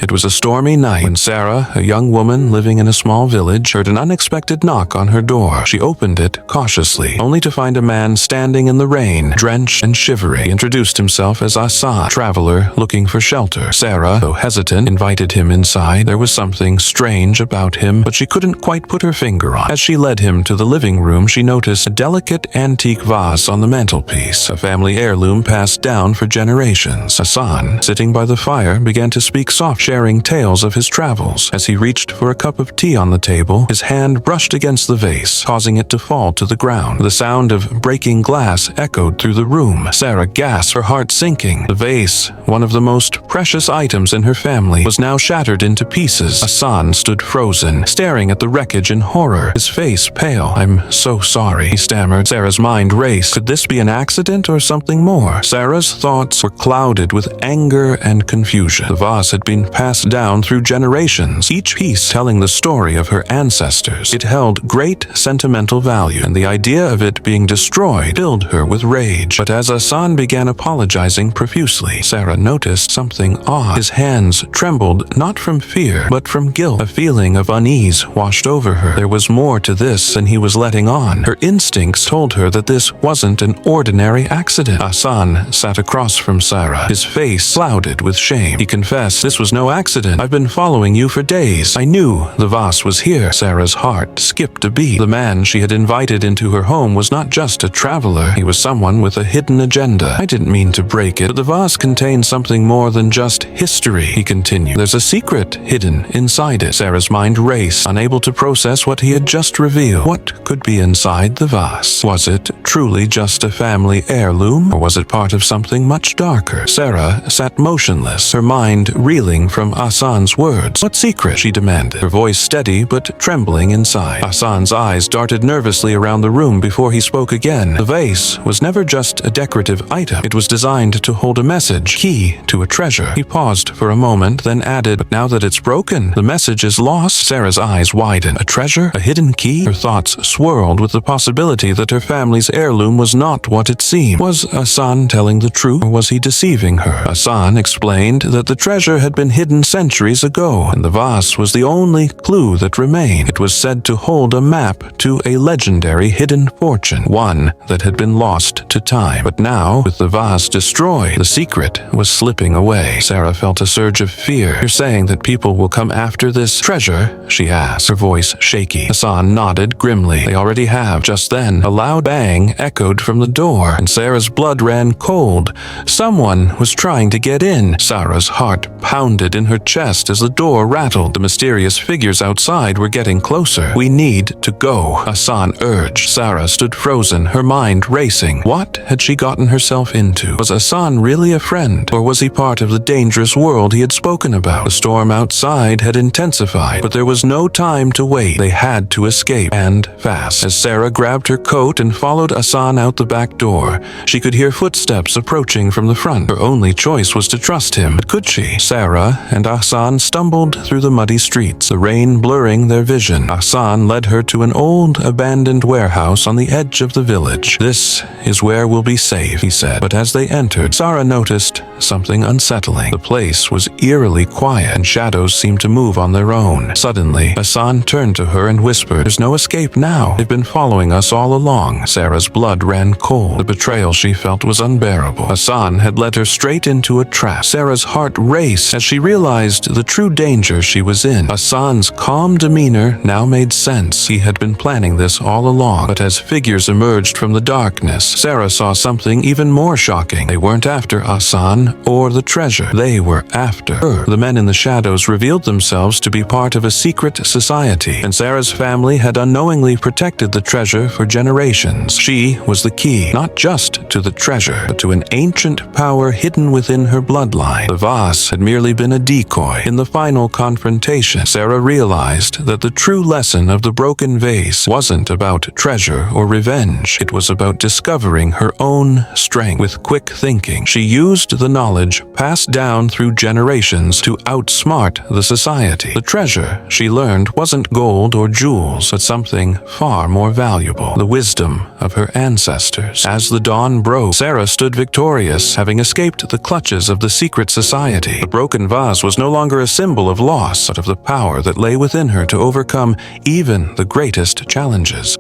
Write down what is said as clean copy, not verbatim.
It was a stormy night when Sarah, a young woman living in a small village, heard an unexpected knock on her door. She opened it cautiously, only to find a man standing in the rain, drenched and shivering. He introduced himself as Hassan, a traveler looking for shelter. Sarah, though hesitant, invited him inside. There was something strange about him, but she couldn't quite put her finger on. As she led him to the living room, she noticed a delicate antique vase on the mantelpiece, a family heirloom passed down for generations. Hassan, sitting by the fire, began to speak softly, sharing tales of his travels. As he reached for a cup of tea on the table, his hand brushed against the vase, causing it to fall to the ground. The sound of breaking glass echoed through the room. Sarah gasped, her heart sinking. The vase, one of the most precious items in her family, was now shattered into pieces. Hassan stood frozen, staring at the wreckage in horror, his face pale. "I'm so sorry," he stammered. Sarah's mind raced. Could this be an accident or something more? Sarah's thoughts were clouded with anger and confusion. The vase had been passed down through generations, each piece telling the story of her ancestors. It held great sentimental value, and the idea of it being destroyed filled her with rage. But as Hassan began apologizing profusely, Sarah noticed something odd. His hands trembled not from fear, but from guilt. A feeling of unease washed over her. There was more to this than he was letting on. Her instincts told her that this wasn't an ordinary accident. Hassan sat across from Sarah, his face clouded with shame. He confessed, "This was no accident. I've been following you for days. I knew the vase was here." Sarah's heart skipped a beat. The man she had invited into her home was not just a traveler. He was someone with a hidden agenda. "I didn't mean to break it, but the vase contains something more than just history," he continued. "There's a secret hidden inside it." Sarah's mind raced, unable to process what he had just revealed. What could be inside the vase? Was it truly just a family heirloom, or was it part of something much darker? Sarah sat motionless, her mind reeling from Hassan's words. "What secret?" she demanded, her voice steady but trembling inside. Hassan's eyes darted nervously around the room before he spoke again. The vase was never just a decorative item. It was designed to hold a message, key to a treasure. He paused for a moment, then added, "But now that it's broken, the message is lost." Sarah's eyes widened. A treasure? A hidden key? Her thoughts swirled with the possibility that her family's heirloom was not what it seemed. Was Hassan telling the truth, or was he deceiving her? Hassan explained that the treasure had been hidden centuries ago, and the vase was the only clue that remained. It was said to hold a map to a legendary hidden fortune, one that had been lost to time. But now, with the vase destroyed, the secret was slipping away. Sarah felt a surge of fear. "You're saying that people will come after this treasure?" she asked, her voice shaky. Hassan nodded grimly. "They already have." Just then, a loud bang echoed from the door, and Sarah's blood ran cold. Someone was trying to get in. Sarah's heart pounded in her chest as the door rattled. The mysterious figures outside were getting closer. "We need to go," Hassan urged. Sarah stood frozen, her mind racing. What had she gotten herself into? Was Hassan really a friend, or was he part of the dangerous world he had spoken about? The storm outside had intensified, but there was no time to wait. They had to escape, and fast. As Sarah grabbed her coat and followed Hassan out the back door, she could hear footsteps approaching from the front. Her only choice was to trust him. But could she? Sarah and Hassan stumbled through the muddy streets, the rain blurring their vision. Hassan led her to an old, abandoned warehouse on the edge of the village. "This is where we'll be safe," he said. But as they entered, Sarah noticed something unsettling. The place was eerily quiet, and shadows seemed to move on their own. Suddenly, Hassan turned to her and whispered, "There's no escape now. They've been following us all along." Sarah's blood ran cold. The betrayal she felt was unbearable. Hassan had led her straight into a trap. Sarah's heart raced as she realized the true danger she was in. Hassan's calm demeanor now made sense. He had been planning this all along. But as figures emerged from the darkness, Sarah saw something even more shocking. They weren't after Hassan or the treasure. They were after her. The men in the shadows revealed themselves to be part of a secret society, and Sarah's family had unknowingly protected the treasure for generations. She was the key, not just to the treasure, but to an ancient power hidden within her bloodline. The vase had merely been a decoy. In the final confrontation, Sarah realized that the true lesson of the broken vase wasn't about treasure or revenge. It was about discovering her own strength. With quick thinking, she used the knowledge passed down through generations to outsmart the society. The treasure, she learned, wasn't gold or jewels, but something far more valuable: the wisdom of her ancestors. As the dawn broke, Sarah stood victorious, having escaped the clutches of the secret society. The broken vase vase was no longer a symbol of loss, but of the power that lay within her to overcome even the greatest challenges.